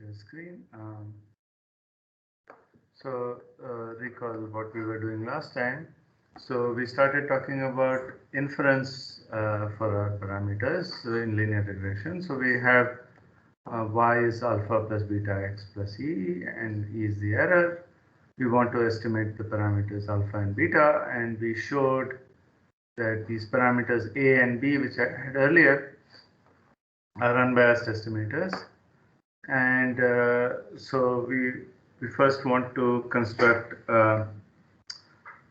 share screen. Recall what we were doing last time. So we started talking about inference for our parameters in linear regression. So we have y is alpha plus beta x plus e, and e is the error. We want to estimate the parameters alpha and beta, and we showed that these parameters a and b, which I had earlier, are unbiased estimators. And so we first want to construct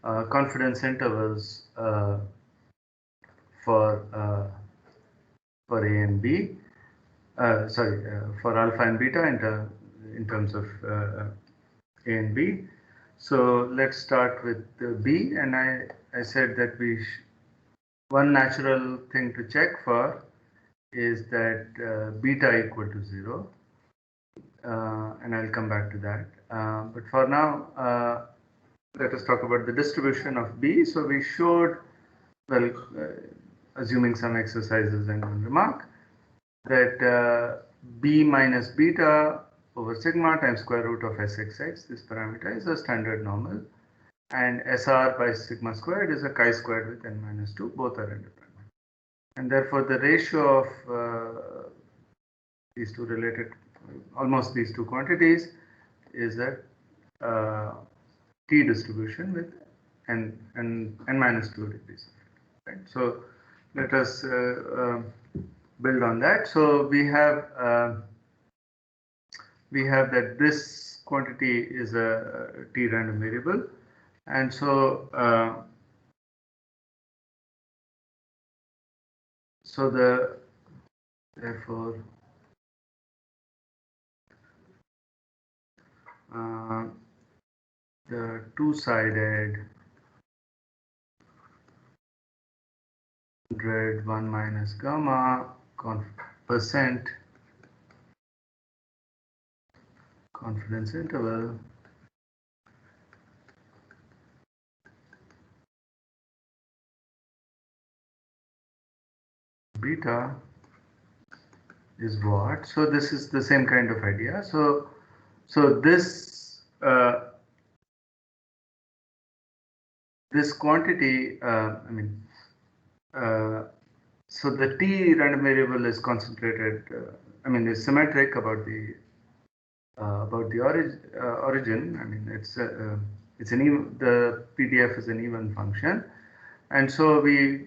confidence intervals for A and B. For alpha and beta in terms of A and B. So let's start with B, and I said that one natural thing to check for is that beta equal to 0. And I'll come back to that. But for now, let us talk about the distribution of B. So we showed, well, assuming some exercises and one remark, that B minus beta over sigma times square root of Sxx, this parameter, is a standard normal. And SR by sigma squared is a chi squared with n minus 2, both are independent. And therefore, the ratio of these two related, almost these two quantities, is a T distribution with n minus 2 degrees. Right? So let us build on that. So we have that this quantity is a T random variable, and so therefore the two-sided 1 minus gamma percent confidence interval beta is what? So this is the same kind of idea. So this this quantity, so the T random variable is concentrated. Is symmetric about the origin. It's an even, the PDF is an even function, and so we'll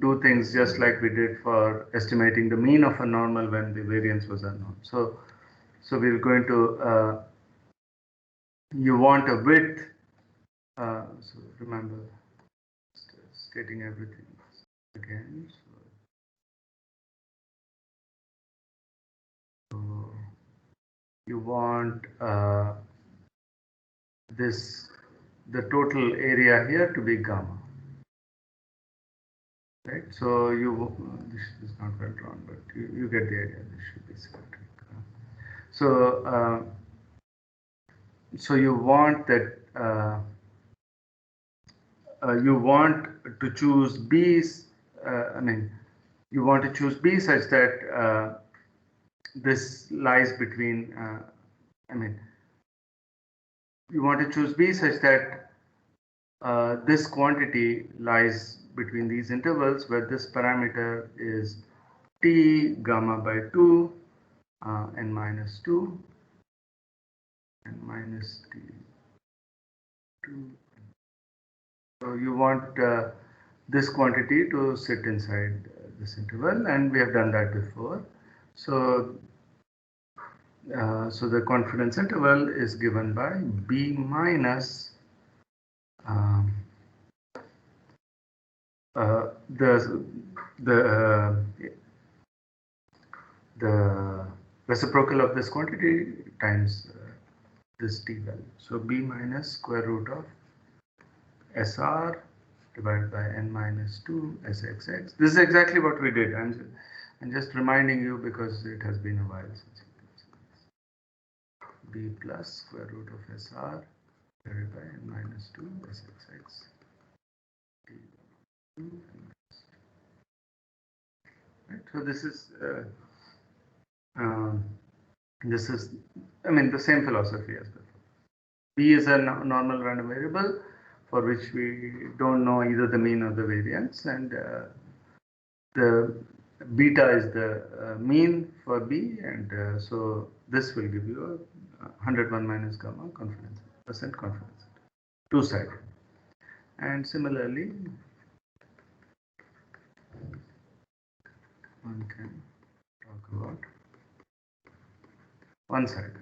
do things just like we did for estimating the mean of a normal when the variance was unknown. So we're going to you want a width. So remember stating everything again. So you want the total area here to be gamma, right? So this is not well drawn, but you get the idea. This should be symmetric. So you want that you want to choose B's. You want to choose B such that this lies between. You want to choose B such that this quantity lies between these intervals where this parameter is T gamma by 2 n minus 2 and minus T 2. So you want this quantity to sit inside this interval, and we have done that before. So the confidence interval is given by B minus the reciprocal of this quantity times this T value. So B minus square root of SR divided by n minus 2 Sxx. This is exactly what we did. I'm just reminding you because it has been a while since you did this. B plus square root of SR divided by n minus 2 Sxx. Right. So this is This is, I mean, the same philosophy as before. B is a normal random variable for which we don't know either the mean or the variance, and the beta is the mean for B, and so this will give you a 101 minus gamma confidence percent confidence, two-sided. And similarly, one can talk about one-sided.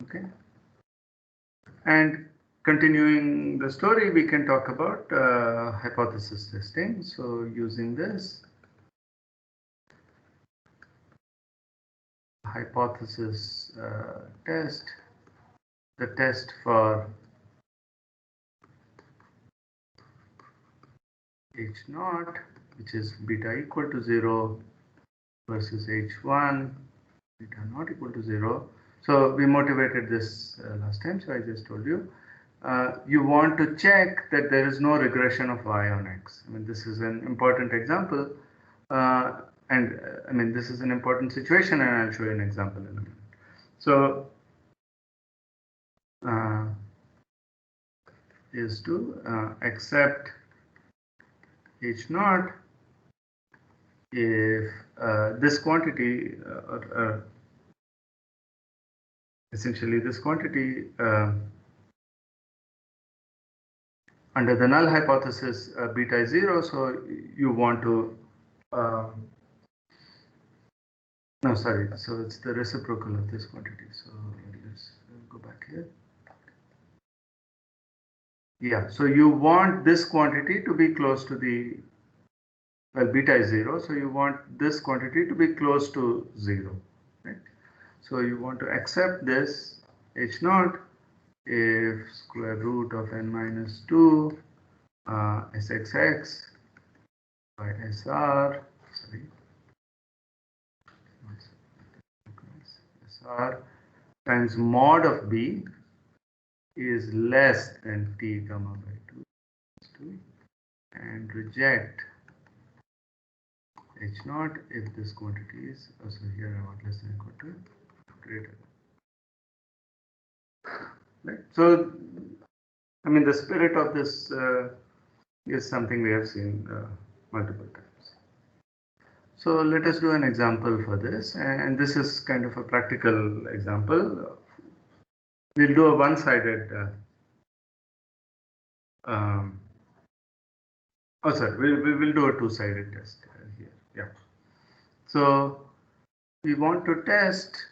Okay. And continuing the story, we can talk about hypothesis testing. So using this hypothesis test, the test for H naught, which is beta equal to 0 versus H1, beta not equal to 0. So we motivated this last time, so I just told you. You want to check that there is no regression of y on x. I mean, this is an important example, and I mean, this is an important situation, and I'll show you an example in a minute. So, is to accept H naught if this quantity, essentially this quantity, under the null hypothesis, beta is 0, so you want to, no, sorry, so it's the reciprocal of this quantity. So let's go back here. Yeah, so you want this quantity to be close to the, well, beta is 0, so you want this quantity to be close to 0, right? So you want to accept this H naught if square root of n minus 2 sxx by sr, sorry, sr times mod of b is less than t gamma by 2 and reject H naught if this quantity is also here I want less than equal to greater. Right. So, I mean, the spirit of this is something we have seen multiple times. So let us do an example for this, and this is kind of a practical example. We'll do a one-sided. We will do a two-sided test here. Yeah. So we want to test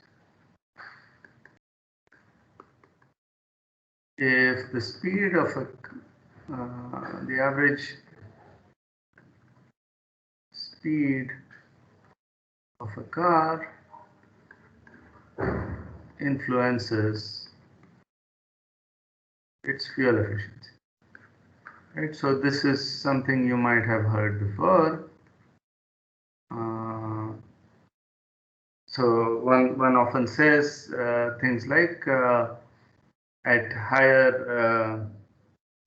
if the speed of a the average speed of a car influences its fuel efficiency. Right, so this is something you might have heard before. So one often says things like at higher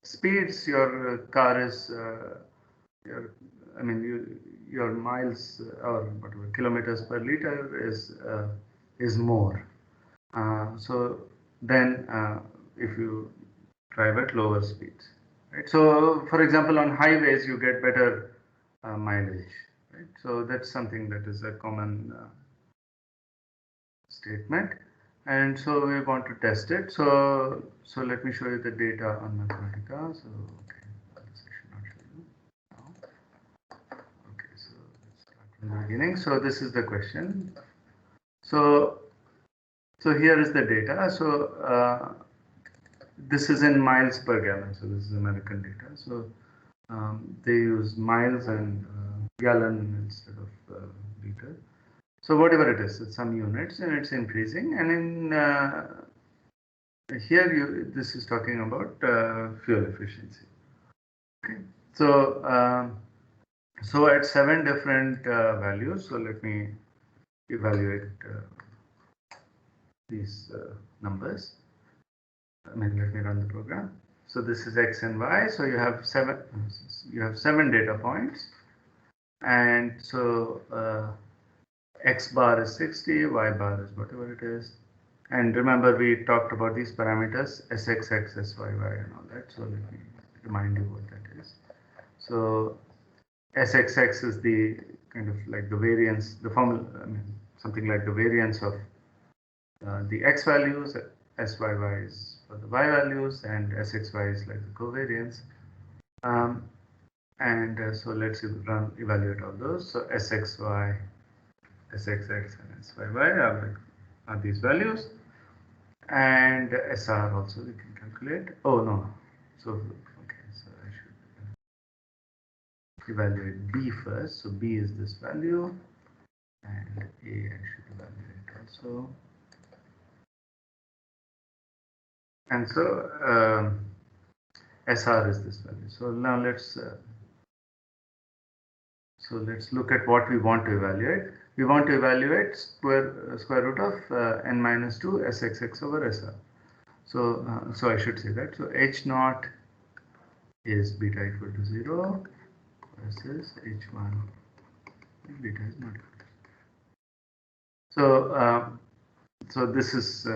speeds, your car is your miles or whatever kilometers per liter is more. So then if you drive at lower speeds, right? So for example, on highways you get better mileage, right? So that's something that is a common statement, and so we want to test it. So let me show you the data on Mathematica. So okay, this I should not show you now. Okay, so let's start from the beginning. So this is the question. So here is the data. So this is in miles per gallon. So this is American data. So they use miles and gallon instead of liter. So whatever it is, it's some units and it's increasing. And in here, this is talking about fuel efficiency. Okay. So so at 7 different values. So let me evaluate these numbers. I mean, let me run the program. So this is x and y. So you have seven data points, and so x bar is 60, y bar is whatever it is. And remember, we talked about these parameters sxx, syy, and all that. So let me remind you what that is. So sxx is the kind of like the variance, the formula, I mean, something like the variance of the x values, syy is for the y values, and sxy is like the covariance. So let's evaluate all those. So sxy, sxx, and syy are these values, and SR also we can calculate. Oh no, so okay, so I should evaluate B first. So B is this value, and A I should evaluate also. And so SR is this value. So now let's look at what we want to evaluate. We want to evaluate square root of n minus 2 sxx over SR. So I should say that. So H naught is beta equal to 0 versus H1 beta is not equal to 0. So this is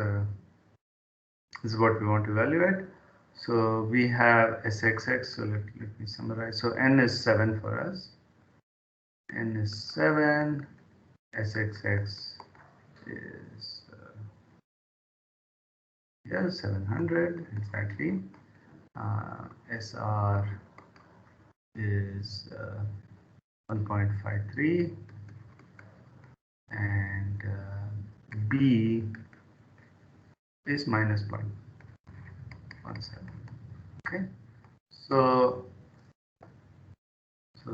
what we want to evaluate. So we have sxx. So let me summarize. So n is 7 for us. N is 7. Sxx is 700 exactly. SR is 1.53, and B is minus 0.17. Okay, so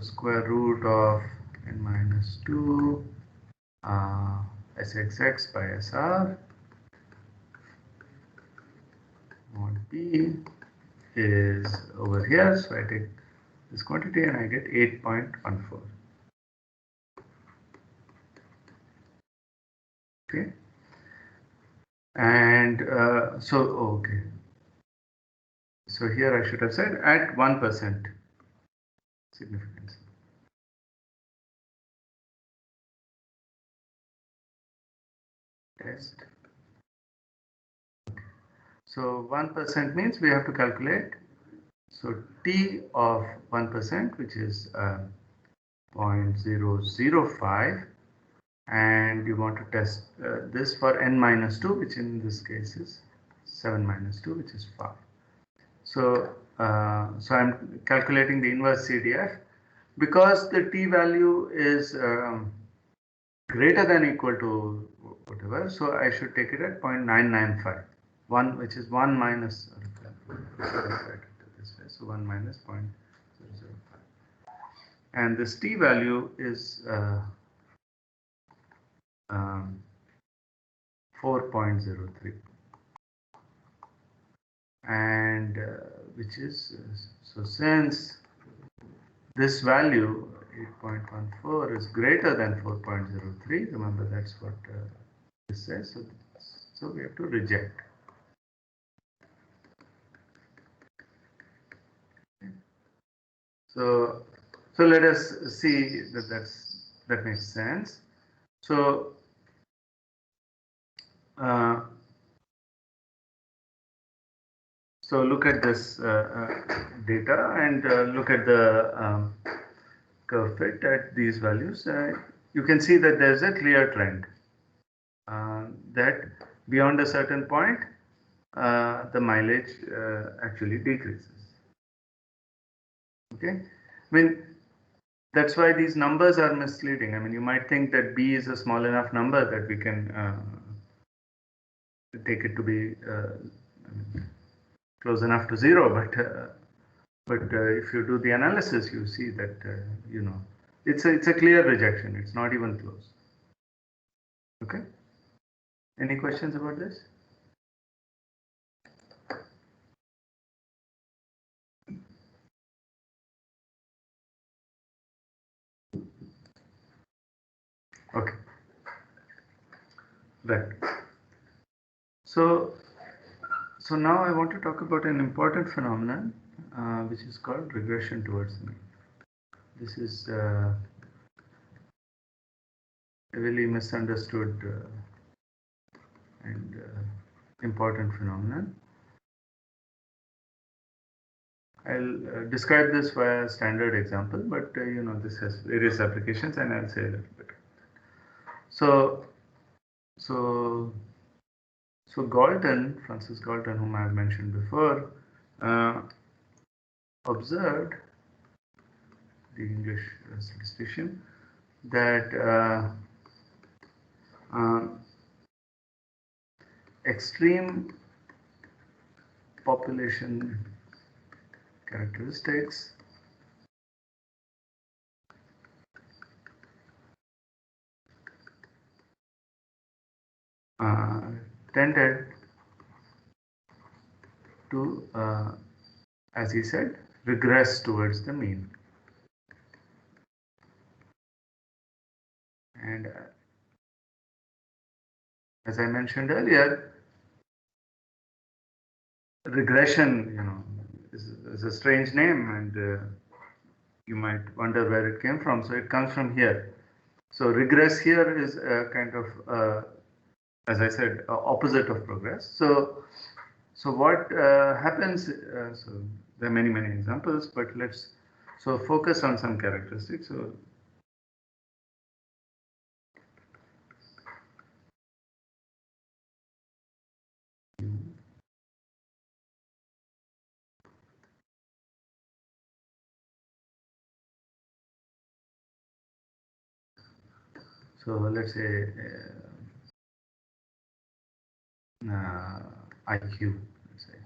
square root of n minus 2 sxx by SR mod B is over here. So I take this quantity and I get 8.14. Okay, and okay. So here I should have said at 1% significance. Test. So 1% means we have to calculate. So T of 1%, which is 0.005, and you want to test this for n minus 2, which in this case is 7 minus 2, which is 5. So I'm calculating the inverse CDF because the T value is greater than equal to whatever. So I should take it at 0.995, which is 1 minus. So 1 minus 0.005, and this T value is 4.03, and which is so since this value 8.14 is greater than 4.03, remember that's what this says, so we have to reject. So let us see that makes sense. So look at this data and look at the curve fit at these values. You can see that there's a clear trend that beyond a certain point the mileage actually decreases. Okay, I mean that's why these numbers are misleading. I mean, you might think that B is a small enough number that we can take it to be close enough to 0, but if you do the analysis, you see that you know it's a clear rejection. It's not even close. Okay. Any questions about this? Okay. Right. So So now I want to talk about an important phenomenon which is called regression towards the mean. This is a really misunderstood and important phenomenon. I'll describe this via a standard example, but this has various applications, and I'll say a little bit. So Galton, Francis Galton, whom I have mentioned before, observed, the English statistician, that extreme population characteristics tended to, as he said, regress towards the mean. And as I mentioned earlier, regression, is a strange name, and you might wonder where it came from. So it comes from here. So regress here is a kind of, as I said, opposite of progress. So what happens? So there are many examples, but let's focus on some characteristics. So let's say IQ. Let's say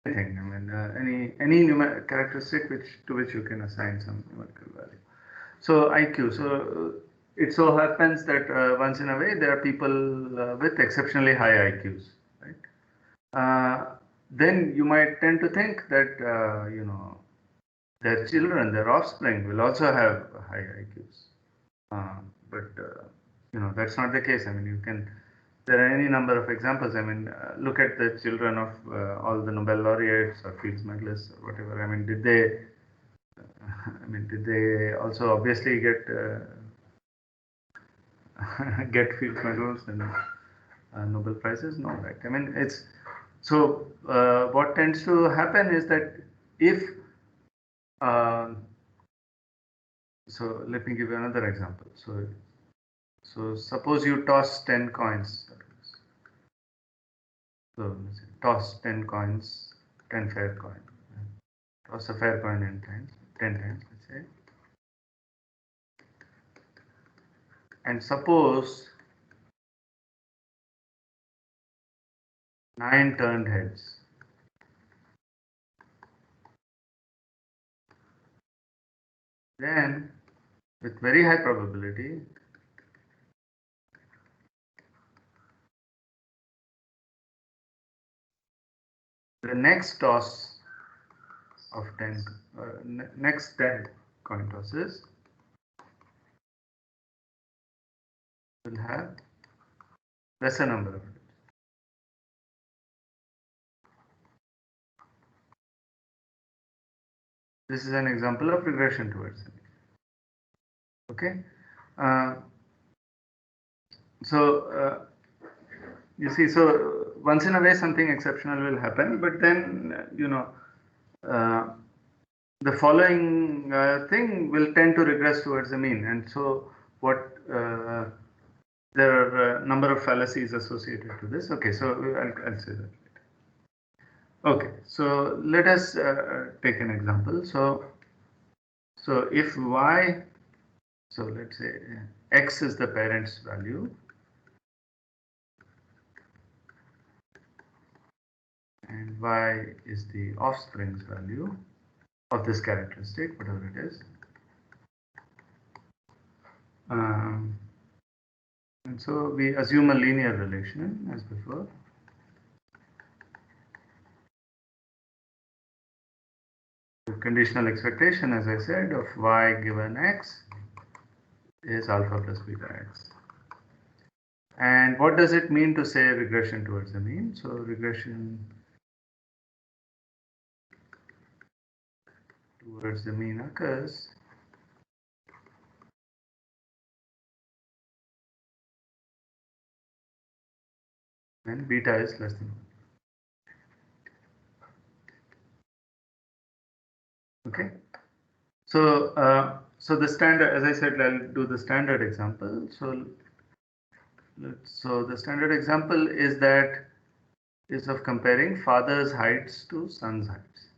anything. I mean, any characteristic to which you can assign some numerical value. So IQ. So it so happens that once in a way there are people with exceptionally high IQs, right? Then you might tend to think that their children, their offspring, will also have high IQs. But that's not the case. I mean, there are any number of examples. I mean, look at the children of all the Nobel laureates or Fields medalists or whatever. I mean, did they also obviously get get Fields medals and Nobel prizes? No, right? I mean, it's so. What tends to happen is that if so let me give you another example. So suppose you toss 10 coins. So toss 10 coins, 10 fair coin. Toss a fair coin 10 times, let's say. And suppose 9 turned heads. Then, with very high probability, the next toss of 10, next 10 coin tosses will have lesser number of heads. This is an example of regression towards the mean. Okay. You see, so once in a way something exceptional will happen, but then the following thing will tend to regress towards the mean, and so what there are a number of fallacies associated to this. Okay, so I'll say that later. Okay, so let us take an example. So if y, so let's say x is the parent's value, and y is the offspring's value of this characteristic, whatever it is. And so we assume a linear relation as before. The conditional expectation, as I said, of y given x is alpha plus beta x. And what does it mean to say regression towards the mean? So regression towards the mean occurs when beta is less than 1. Okay. So the standard, as I said, I'll do the standard example. So the standard example is of comparing father's heights to son's heights.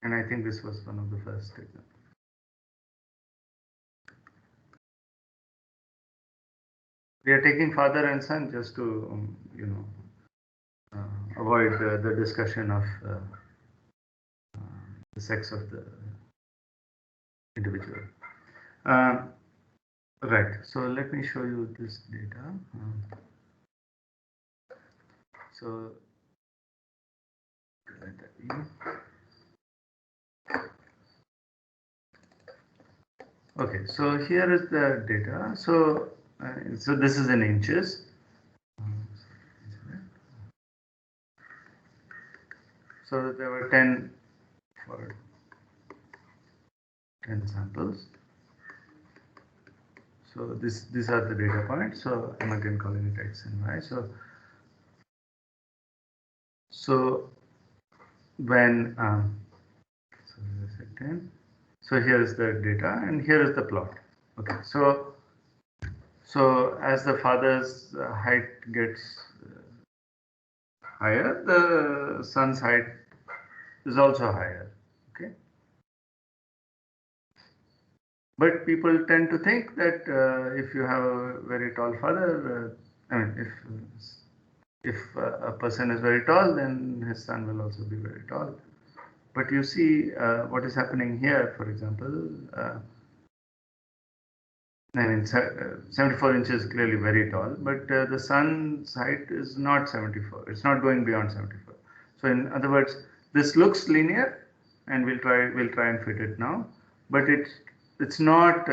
And I think this was one of the first examples. We are taking father and son just to, avoid the discussion of the sex of the individual. Right. So let me show you this data. So okay. So here is the data. So this is in inches. So there were 10 samples. So these are the data points. So I'm again calling it X and Y. So when so here is the data and here is the plot. Okay. So as the father's height gets higher, the son's height is also higher. Okay. But people tend to think that if you have a very tall father, I mean, if a person is very tall, then his son will also be very tall. But you see what is happening here, for example, I mean, 74 inches is clearly very tall, but the sun's height is not 74. It's not going beyond 74. So in other words, this looks linear, and we'll try and fit it now, but it's not.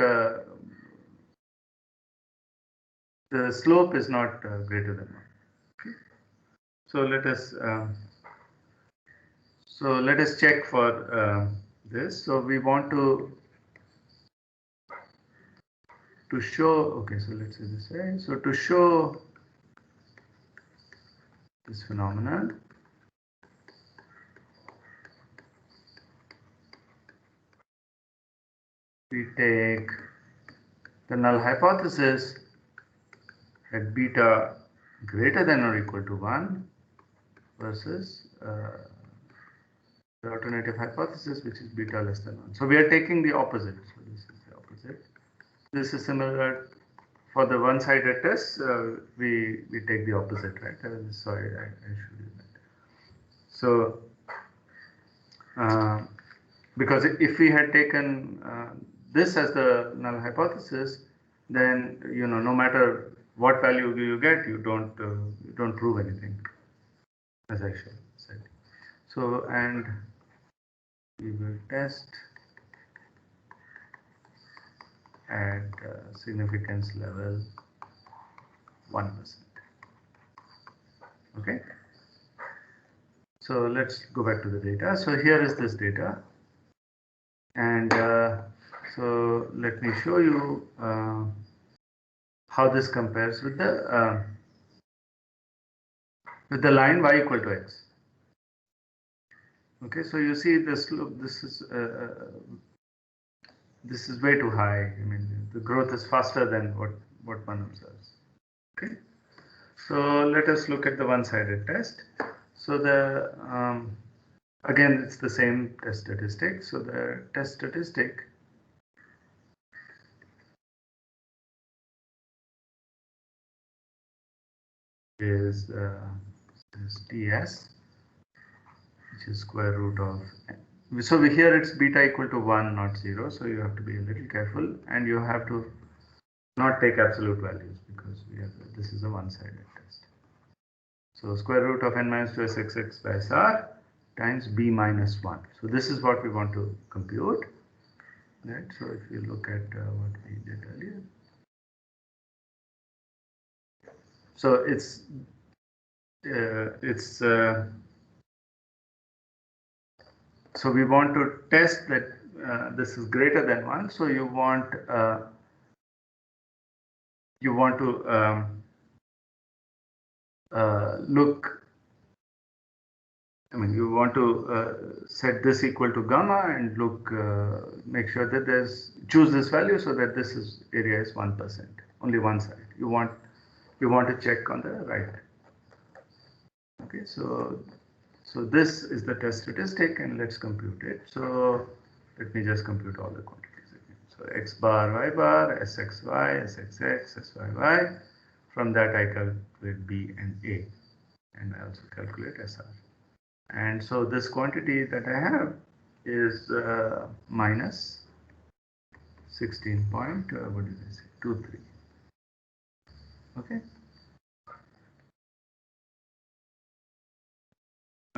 The slope is not greater than 1. Okay. So let us check for this. So we want to show. Okay, so let's say this way. So to show this phenomenon, we take the null hypothesis at beta greater than or equal to 1 versus the alternative hypothesis, which is beta less than 1. So we are taking the opposite. So this is the opposite. This is similar for the one-sided test. We take the opposite, right? Sorry, I should do that. So because if we had taken this as the null hypothesis, then no matter what value you get, you don't prove anything, as I said. So and we will test at significance level 1%. Okay. So let's go back to the data. So here is this data, and so let me show you how this compares with the line y equal to x. Okay, so you see the slope. This is way too high. I mean, the growth is faster than what one observes. Okay, so let us look at the one-sided test. So the again, it's the same test statistic. So the test statistic is TS, which is square root of. So here it's beta equal to 1, not 0. So you have to be a little careful, and you have to not take absolute values because this is a one-sided test. So square root of n minus 2 sx by r times b minus 1. So this is what we want to compute. right? So if you look at what we did earlier, so so we want to test that this is greater than 1. So you want to look, I mean, you want to set this equal to gamma and look, make sure that choose this value so that this area is 1%, only one side. You want to check on the right. Okay, so this is the test statistic, and let's compute it. So let me just compute all the quantities again. So x bar, y bar, sxy, sxx, syy. From that I calculate b and a, and I also calculate sr. And so this quantity that I have is minus 16 point, what did I say, 23. Okay.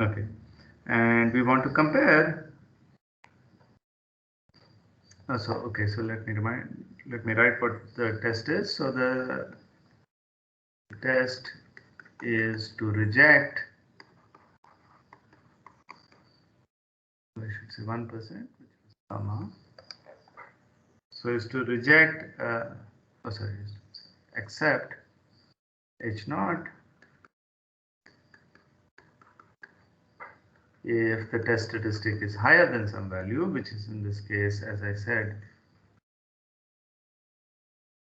Okay. And we want to compare. Okay, so let me write what the test is. So the test is to reject, I should say 1%, which is gamma. So is to reject, accept H naught if the test statistic is higher than some value, which is in this case, as I said,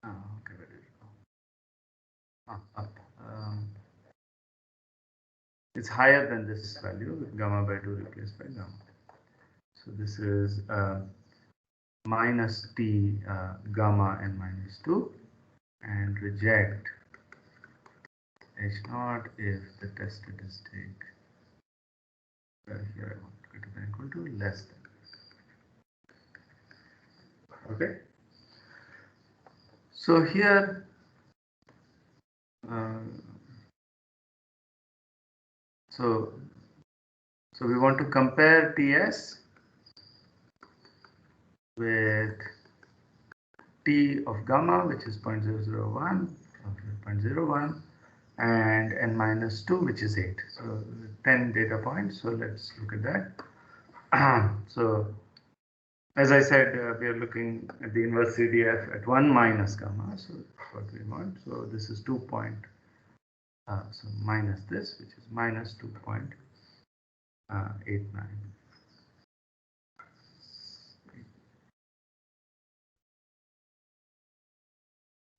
okay, where did it go? Up. It's higher than this value with gamma by 2 replaced by gamma. So this is minus t gamma n minus 2, and reject H naught if the test statistic here I want greater than equal to less than. Okay. So here so we want to compare TS with T of gamma, which is 0.001, okay, 0.01, and n minus 2, which is 8. So 10 data points. So let's look at that. So as I said, we are looking at the inverse CDF at 1 minus gamma. So that's what we want. So this is 2 point. So minus this, which is minus 2.89.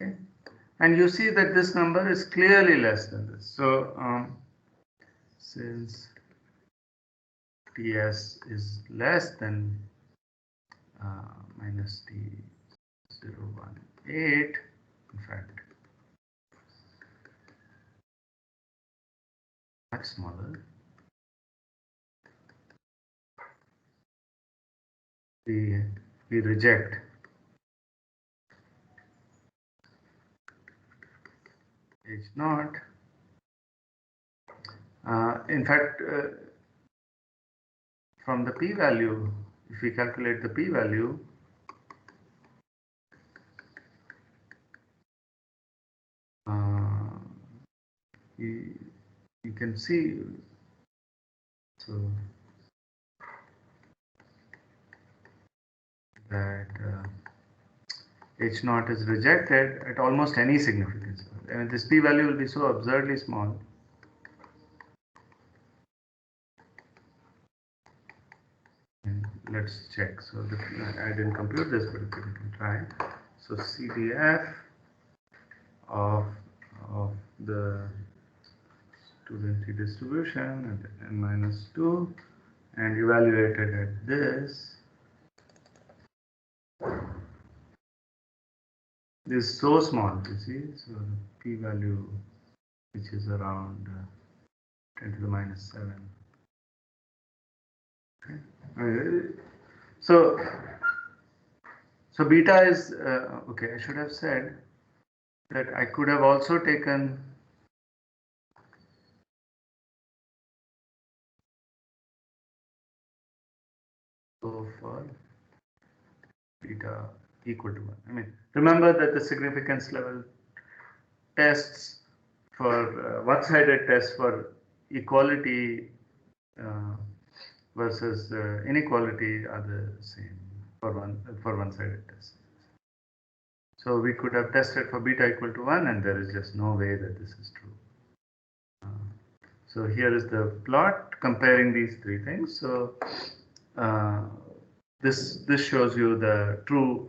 Okay. And you see that this number is clearly less than this. So since TS is less than minus T018, in fact, much smaller, we reject H naught. In fact, from the p-value, if we calculate the p-value, you can see, so that H naught is rejected at almost any significance. And this p-value will be so absurdly small. And let's check. So I didn't compute this, but we can try. So CDF of the student distribution at n minus 2 and evaluated at this. This is so small, you see. So the p-value, which is around 10 to the minus 7. Okay. So beta is okay. I should have said that I could have also taken for beta equal to 1. I mean, remember that the significance level tests for one-sided tests for equality versus inequality are the same for one-sided tests. So we could have tested for beta equal to 1, and there is just no way that this is true. So here is the plot comparing these three things. So this shows you the true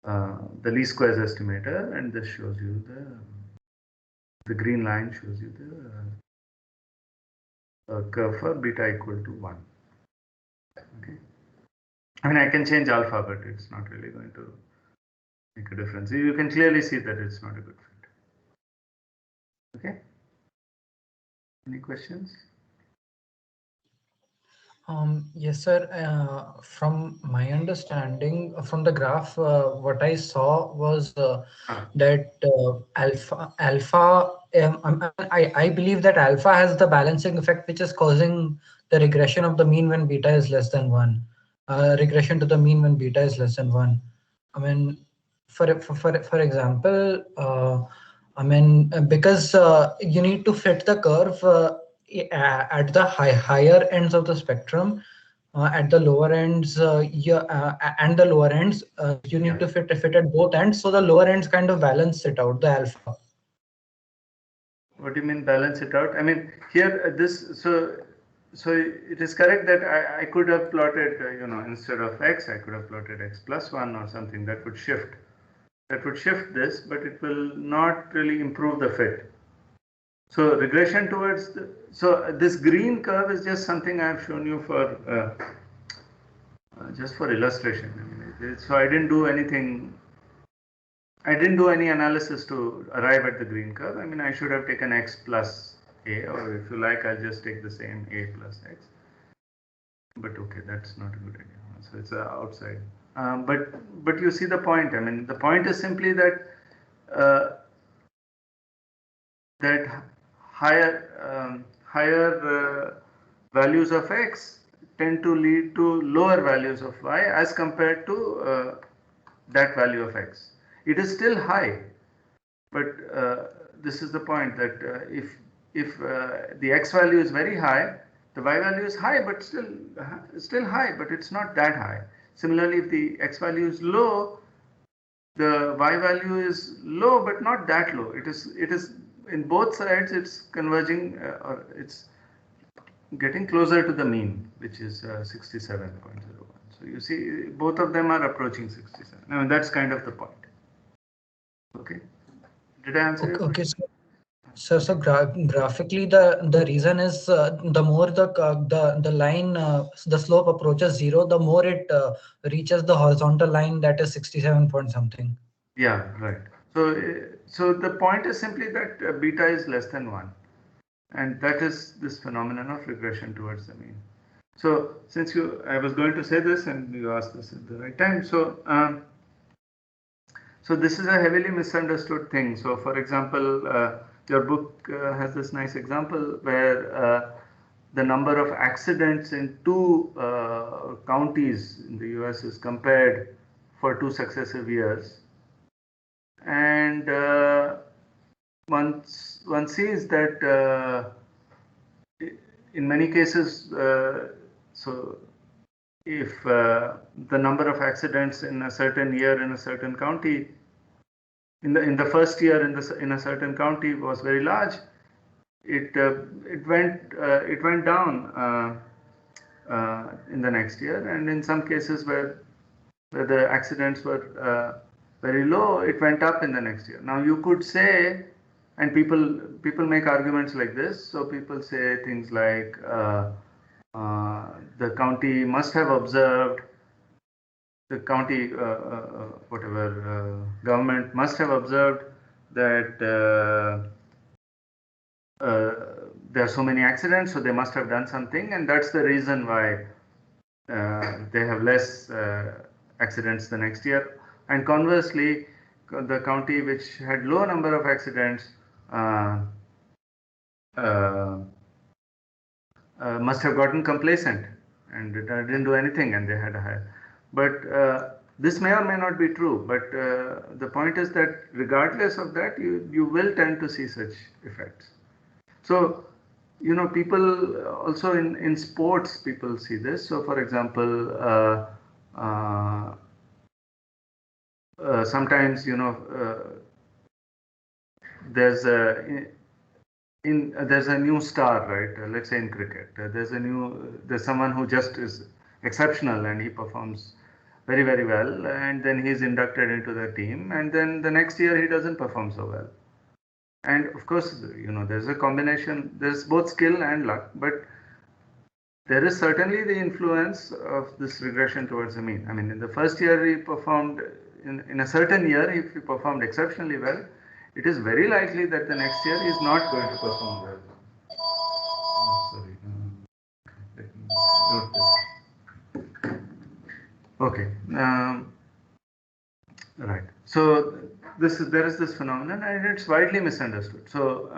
the least squares estimator, and this shows you the green line shows you the curve for beta equal to 1. Okay. I mean, I can change alpha, but it's not really going to make a difference. You can clearly see that it's not a good fit. Okay. Any questions? Yes, sir. From my understanding, from the graph, what I saw was that alpha. I believe that alpha has the balancing effect, which is causing the regression of the mean when beta is less than 1. Regression to the mean when beta is less than 1. I mean, for example, because you need to fit the curve at the higher ends of the spectrum. At the lower ends, and the lower ends, you need to fit at both ends. So the lower ends kind of balance it out, the alpha. What do you mean balance it out? I mean, here so it is correct that I could have plotted instead of x, I could have plotted x plus 1 or something that would shift this, but it will not really improve the fit. So regression towards this green curve is just something I have shown you for just for illustration. I mean, so I didn't do anything. I didn't do any analysis to arrive at the green curve. I mean, I should have taken x plus a, or if you like, I'll just take the same a plus x. But okay, that's not a good idea. So it's outside. But you see the point. I mean, the point is simply that that higher values of x tend to lead to lower values of y as compared to that value of x. It is still high, but this is the point that if the x value is very high, the y value is high, but still high, but it's not that high. Similarly, if the x value is low, the y value is low, but not that low. It is in both sides. It's converging, or it's getting closer to the mean, which is 67.01. So you see, both of them are approaching 67. I mean, that's kind of the point. Okay. Did I answer your question? Okay. So graphically, the reason is the more the line the slope approaches 0, the more it reaches the horizontal line that is 67 point something. Yeah, right. So the point is simply that beta is less than 1, and that is this phenomenon of regression towards the mean. So since I was going to say this, and you asked this at the right time. So this is a heavily misunderstood thing. So for example, your book has this nice example where the number of accidents in two counties in the US is compared for 2 successive years. And one sees that in many cases, so if the number of accidents in a certain year in a certain county, in the first year in a certain county was very large, it went down in the next year, and in some cases where the accidents were very low, it went up in the next year. Now you could say, and people make arguments like this. So people say things like the county must have observed, the county government must have observed that there are so many accidents, so they must have done something, and that's the reason why they have less accidents the next year. And conversely, the county which had low number of accidents must have gotten complacent and didn't do anything, and they had a higher. But this may or may not be true. But the point is that regardless of that, you will tend to see such effects. So, people also in sports, people see this. So, for example, sometimes, there's there's a new star, right? Let's say in cricket, there's someone who just is exceptional and he performs very, very well, and then he's inducted into the team, and then the next year he doesn't perform so well. And of course, there's a combination, there's both skill and luck, but there is certainly the influence of this regression towards the mean. I mean, in the first year he performed, in a certain year, if he performed exceptionally well, it is very likely that the next year he is not going to perform well. Oh, sorry. Let me note this. Okay. Right. So there is this phenomenon, and it's widely misunderstood. So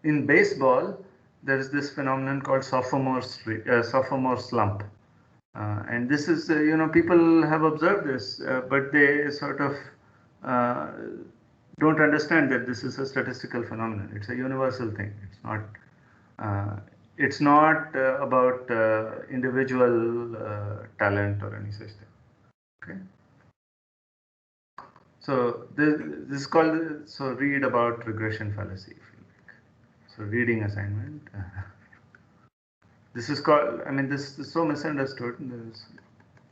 in baseball, there is this phenomenon called sophomore slump, and this is people have observed this, but they sort of uh, don't understand that this is a statistical phenomenon. It's a universal thing. Uh, it's not about individual talent or any such thing. Okay. So this is called, so read about regression fallacy if you like. So reading assignment. This is called, I mean, this is so misunderstood.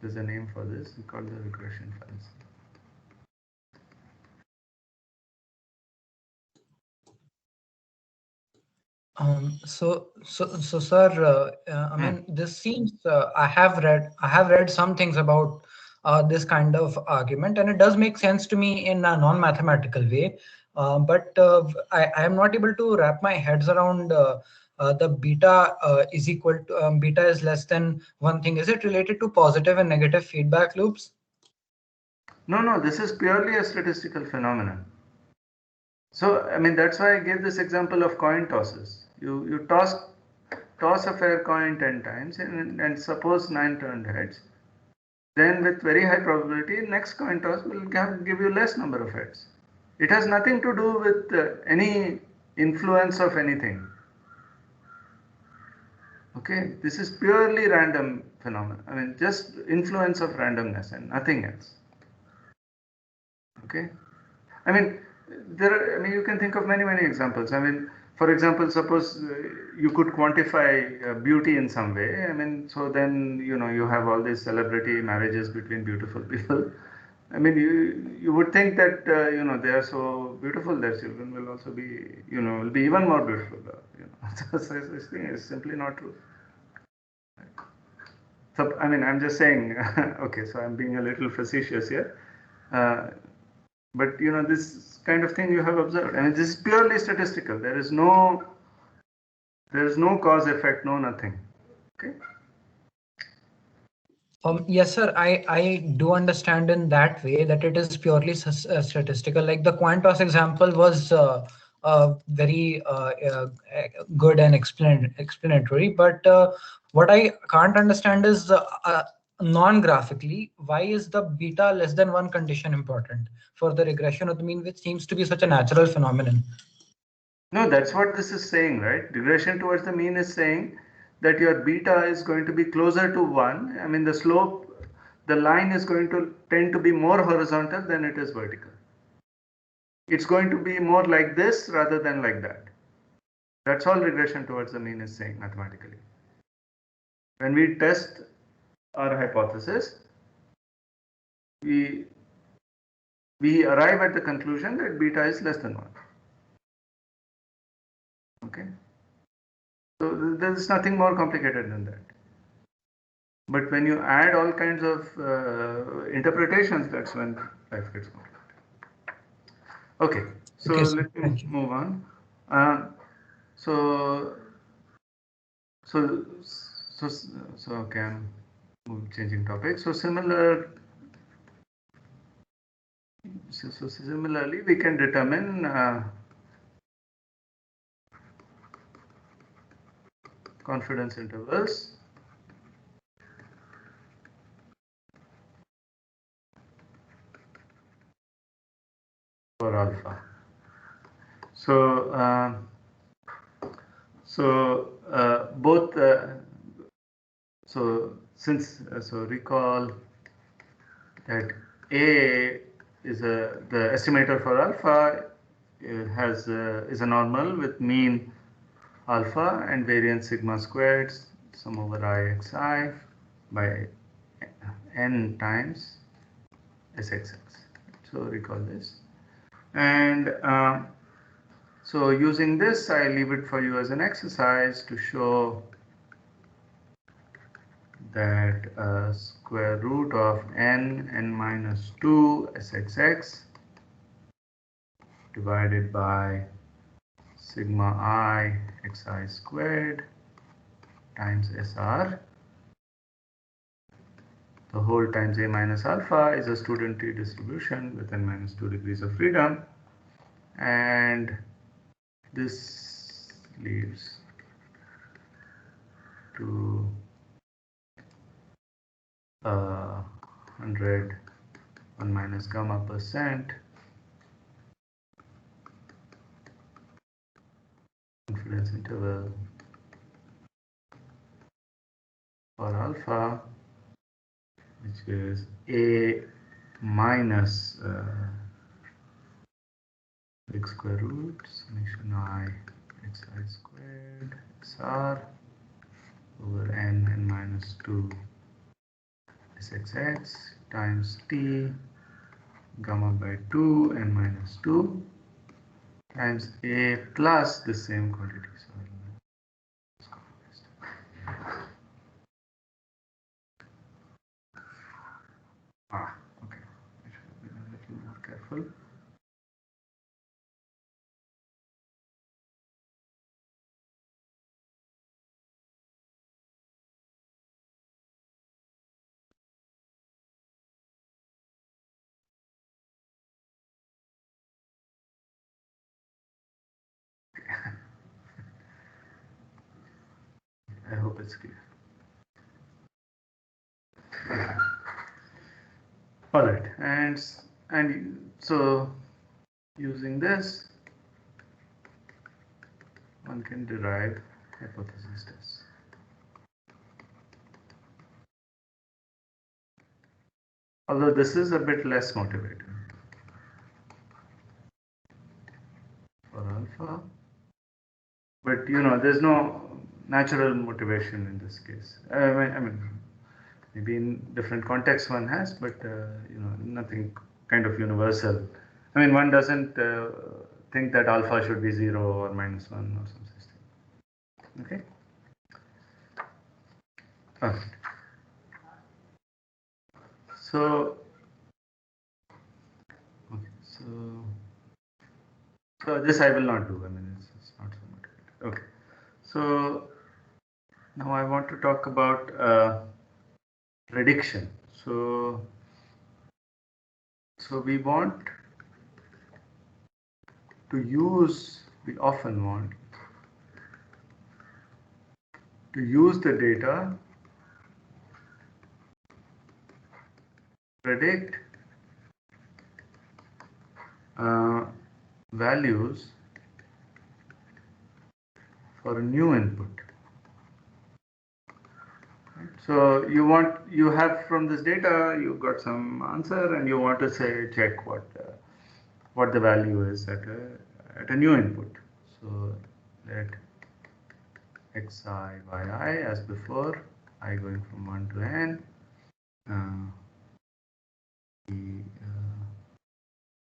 There's a name for this. It's called the regression fallacy. So, sir, I mean, this seems I have read some things about this kind of argument, and it does make sense to me in a non-mathematical way. But I am not able to wrap my heads around the beta is equal to beta is less than one thing. Is it related to positive and negative feedback loops? No, this is purely a statistical phenomenon. So, I mean, that's why I gave this example of coin tosses. You toss a fair coin 10 times, and suppose 9 turned heads. Then with very high probability, next coin toss will give you less number of heads. It has nothing to do with any influence of anything. Okay, this is purely random phenomenon. I mean, just influence of randomness and nothing else. Okay, I mean, I mean, you can think of many examples. I mean, for example, suppose you could quantify beauty in some way. I mean, so then you have all these celebrity marriages between beautiful people. I mean, you would think that they are so beautiful, their children will also be will be even more beautiful. So this thing is simply not true. So I mean, I'm just saying. Okay, so I'm being a little facetious here. Uh, but this kind of thing you have observed. I mean, this is purely statistical. There is no cause effect, no nothing. Okay. Yes, sir. I do understand in that way that it is purely statistical. Like the coin toss example was very good and explanatory. But what I can't understand is non-graphically, why is the beta less than one condition important for the regression of the mean, which seems to be such a natural phenomenon? No, that's what this is saying, right? Regression towards the mean is saying that your beta is going to be closer to 1. I mean, the line is going to tend to be more horizontal than it is vertical. It's going to be more like this rather than like that. That's all regression towards the mean is saying mathematically. When we test our hypothesis, we arrive at the conclusion that beta is less than 1. Okay. So there is nothing more complicated than that. But when you add all kinds of interpretations, that's when life gets complicated. Okay, so Okay, sir. let me Thank you. move on. Uh, so, so, okay, I'm changing topic. So similarly, we can determine confidence intervals for alpha. So both so since so recall that A is the estimator for alpha is a normal with mean alpha and variance sigma squared sum over I xi by n times sxx. So recall this, and so using this, I leave it for you as an exercise to show that square root of n minus 2 sxx divided by sigma I xi squared times SR, the whole times A minus alpha, is a student T distribution with n minus 2 degrees of freedom, and this leads to 100 1 minus gamma percent confidence interval for alpha, which is A minus big square root summation I xi squared xr over n minus 2 sxx times t gamma by 2 n minus 2 times A plus the same quantity. So okay, I should have been a little more careful. I hope it's clear. All right, and so using this, one can derive hypothesis tests. Although this is a bit less motivating for alpha, but there's no natural motivation in this case. I mean maybe in different contexts one has, but nothing kind of universal. I mean, one doesn't think that alpha should be 0 or minus 1 or some such thing. Okay. So, okay, so this I will not do. I mean, it's not so motivated. Okay. So now I want to talk about prediction. So we want to use, we often want to use the data, predict values for a new input. Right? So you have from this data, you got some answer, and you want to say check what the value is at a new input. So let xi yi as before, I going from 1 to n, be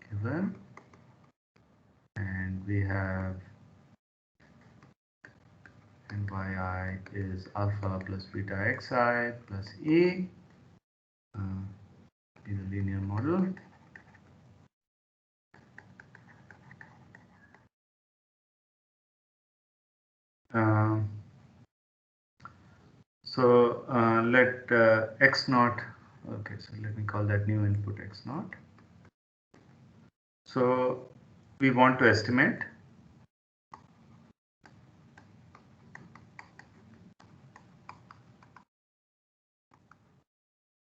given, and we have and yi is alpha plus beta xi plus e, is a linear model. So let x naught, okay, so let me call that new input x naught. So we want to estimate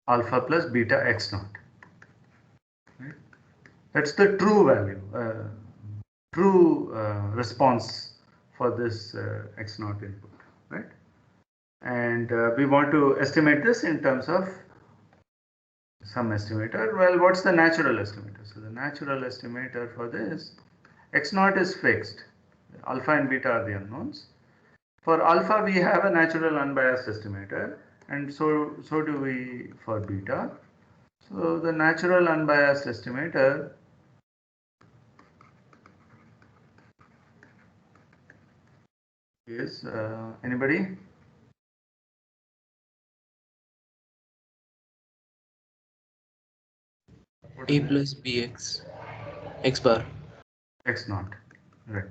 alpha plus beta x naught. Right? That's the true value, true response for this x naught input, right? And we want to estimate this in terms of some estimator. Well, what's the natural estimator? So the natural estimator for this, x naught is fixed, alpha and beta are the unknowns. For alpha, we have a natural unbiased estimator, and so do we for beta. So the natural unbiased estimator is anybody? A plus bx x bar. X naught, right?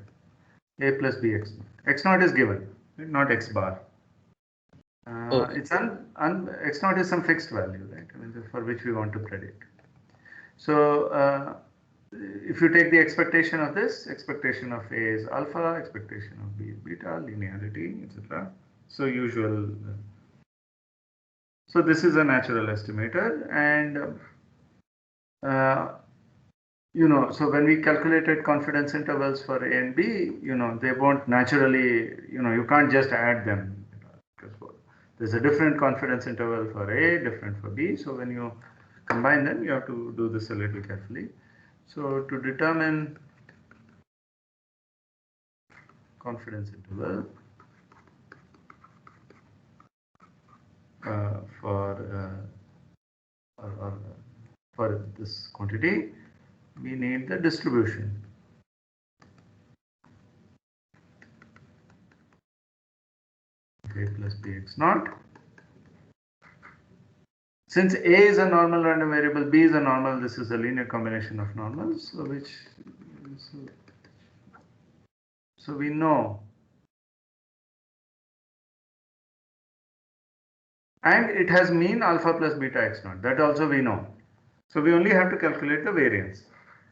A plus b x naught. X naught is given, not x bar. Okay. It's x naught is some fixed value, right? I mean, for which we want to predict. So if you take the expectation of this, expectation of A is alpha, expectation of B is beta, linearity, etc. So usual. So this is a natural estimator, and so when we calculated confidence intervals for A and B, they won't naturally, you can't just add them, because there's a different confidence interval for A, different for B. So when you combine them, you have to do this a little carefully. So to determine confidence interval for this quantity, we need the distribution. A plus bx naught. Since A is a normal random variable, B is a normal, this is a linear combination of normals, so we know. And it has mean alpha plus beta x naught, that also we know. So we only have to calculate the variance.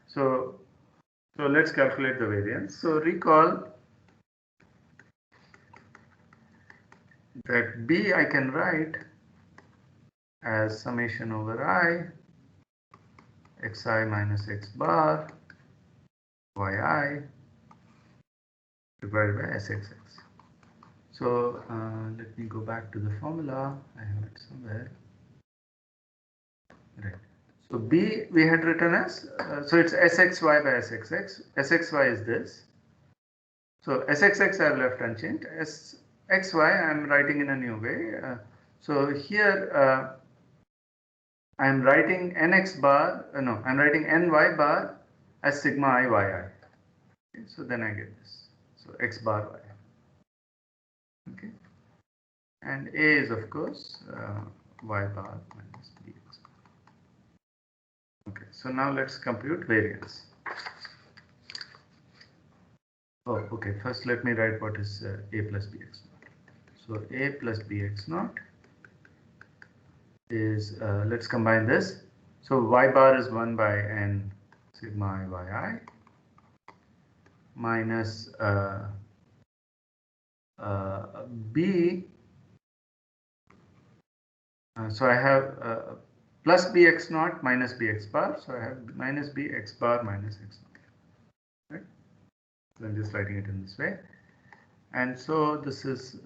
So let's calculate the variance. So recall that B I can write as summation over I xi minus x bar yi divided by sxx. So let me go back to the formula. I have it somewhere. Right. So B we had written as, so it's sxy by sxx. Sxy is this. So sxx I have left unchanged. Sxy I am writing in a new way. So here I am writing nx bar, no, I am writing ny bar as sigma I yi. Okay, so then I get this. So x bar y. Okay. And A is of course y bar minus bx. Okay, so now let's compute variance. Oh, okay, first let me write what is A plus bx naught. So A plus bx naught is, let's combine this. So y bar is 1 by n sigma I yi minus b. So I have plus bx naught minus bx bar. So I have minus bx bar minus x naught. Right? So I'm just writing it in this way. And so this is,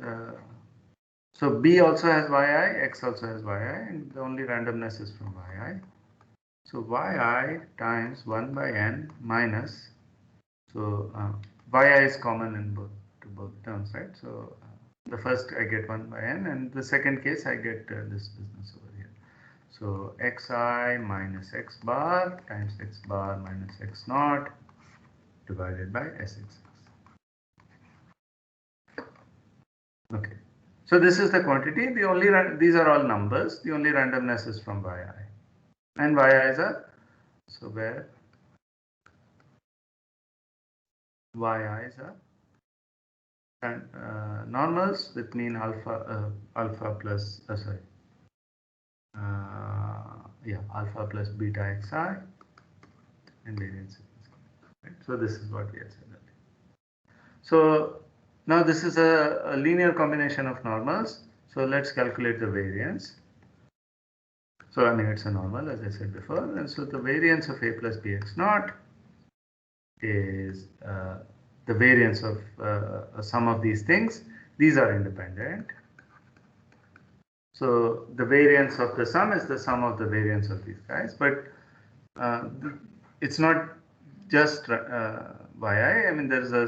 so b also has yi, x also has yi, and the only randomness is from yi. So yi times 1 by n minus, so yi is common in both terms, right? So the first I get 1 by n, and the second case I get this business over here. So xi minus x bar times x bar minus x naught divided by sxx. Okay. So this is the quantity. The only these are all numbers. The only randomness is from yi, and yi is a, so where yi is a and normals with mean alpha plus alpha plus beta xi and variance. Right? So this is what we have said earlier. So now this is a linear combination of normals. So let's calculate the variance. So I mean it's a normal, as I said before, and so the variance of a plus bx naught is the variance of a sum of these things. These are independent. So the variance of the sum is the sum of the variance of these guys, but it's not just yi. I mean there is a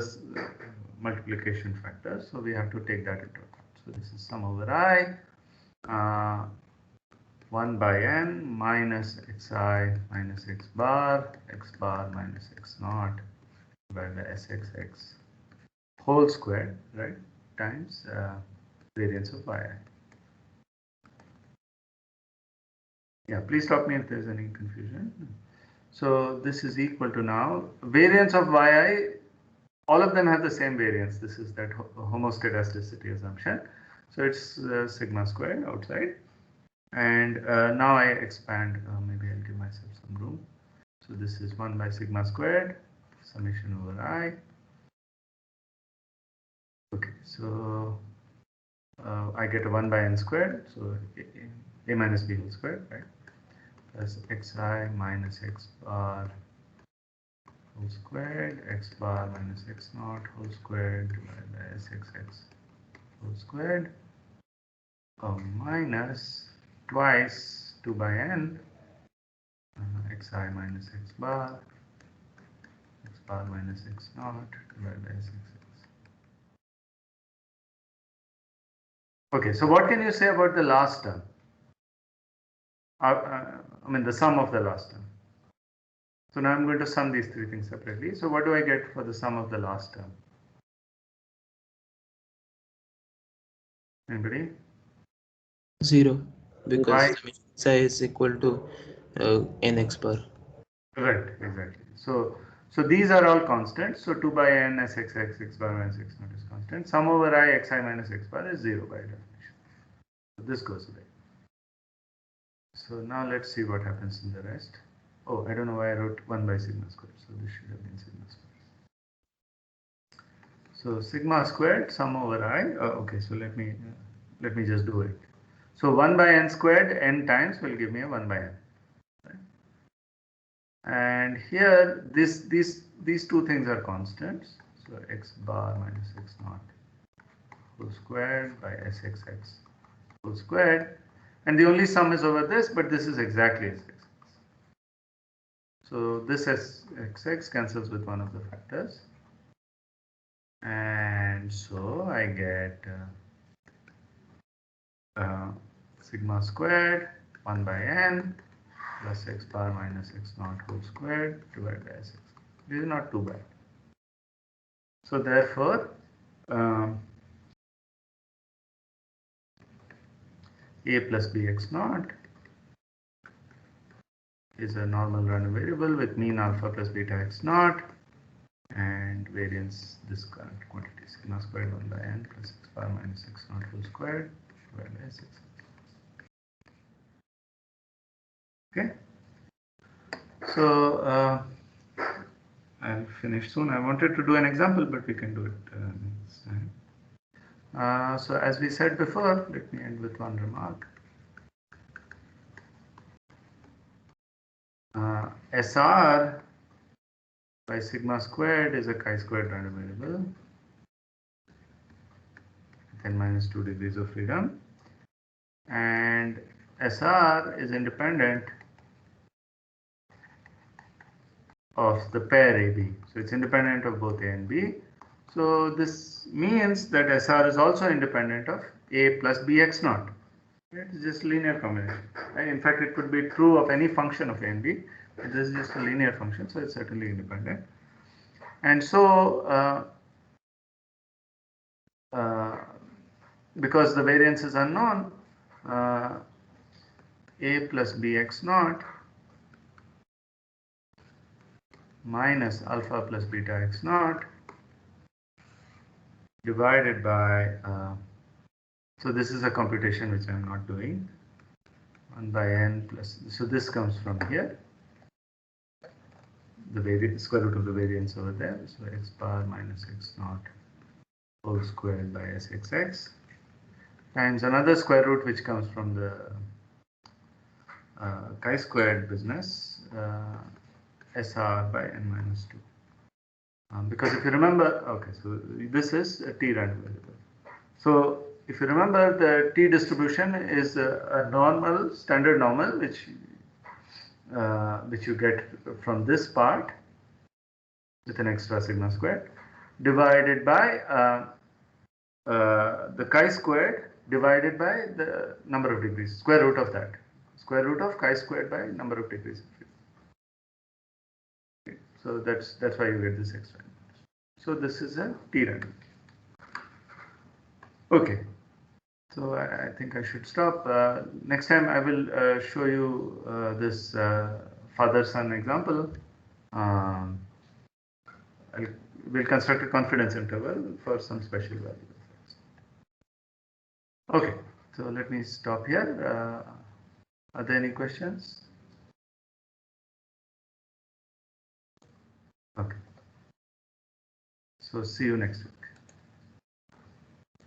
multiplication factor, so we have to take that into account. So this is sum over I. 1 by n minus xi minus x bar minus x naught divided by sxx whole squared, right, times variance of yi. Yeah, please stop me if there is any confusion. So this is equal to now variance of yi. All of them have the same variance. This is that homoscedasticity assumption. So it's sigma squared outside. And now I expand, maybe I'll give myself some room. So this is 1 by sigma squared, summation over I. Okay, so I get a 1 by n squared, so a minus b whole squared, right? Plus xi minus x bar whole squared, x bar minus x naught whole squared divided by sxx whole squared, minus twice 2 by n xi minus x bar minus x naught divided by sxx. Okay, so what can you say about the last term? I mean the sum of the last term. So now I'm going to sum these three things separately. So what do I get for the sum of the last term? Anybody? 0, because Why? summation psi is equal to nx bar. Right, exactly. So these are all constants. So 2 by n sxx x bar minus x naught is constant. Sum over I xi minus x bar is 0 by definition. So this goes away. So now let's see what happens in the rest. Oh, I don't know why I wrote 1 by sigma squared. So this should have been sigma squared. So sigma squared sum over I. Okay, so let me just do it. So 1 by n squared n times will give me a 1 by n. Right? And here these two things are constants. So x bar minus x naught whole squared by sxx whole squared. And the only sum is over this, but this is exactly sxx. So this sxx cancels with one of the factors. And so I get sigma squared 1 by n plus x bar minus x naught whole squared divided by sx. This is not too bad. So therefore, a plus bx naught is a normal random variable with mean alpha plus beta x naught and variance this current quantity sigma squared 1 by n plus x bar minus x naught whole squared divided by sx. Okay. So I'll finish soon. I wanted to do an example, but we can do it next time. So as we said before, let me end with one remark. SR by sigma squared is a chi-squared random variable with n minus 2 degrees of freedom, and SR is independent of the pair AB. So it's independent of both A and B. So this means that SR is also independent of A plus BX naught. It's just linear combination. Right? In fact, it could be true of any function of A and B. This is just a linear function, so it's certainly independent. And so, because the variance is unknown, A plus BX naught minus alpha plus beta x naught divided by, so this is a computation which I am not doing, 1 by n plus, so this comes from here, the square root of the variance over there, so x bar minus x naught whole squared by sxx times another square root which comes from the chi-squared business SR by n minus 2. Because if you remember, okay, so this is a T random variable. So if you remember, the T distribution is a normal, standard normal, which you get from this part with an extra sigma squared, divided by the chi-squared divided by the number of degrees, square root of that, square root of chi-squared by number of degrees. So that's why you get this extra. So this is a T random. Okay. So I think I should stop. Next time I will show you this father-son example. We'll construct a confidence interval for some special value. Okay, so let me stop here. Are there any questions? Okay. So see you next week.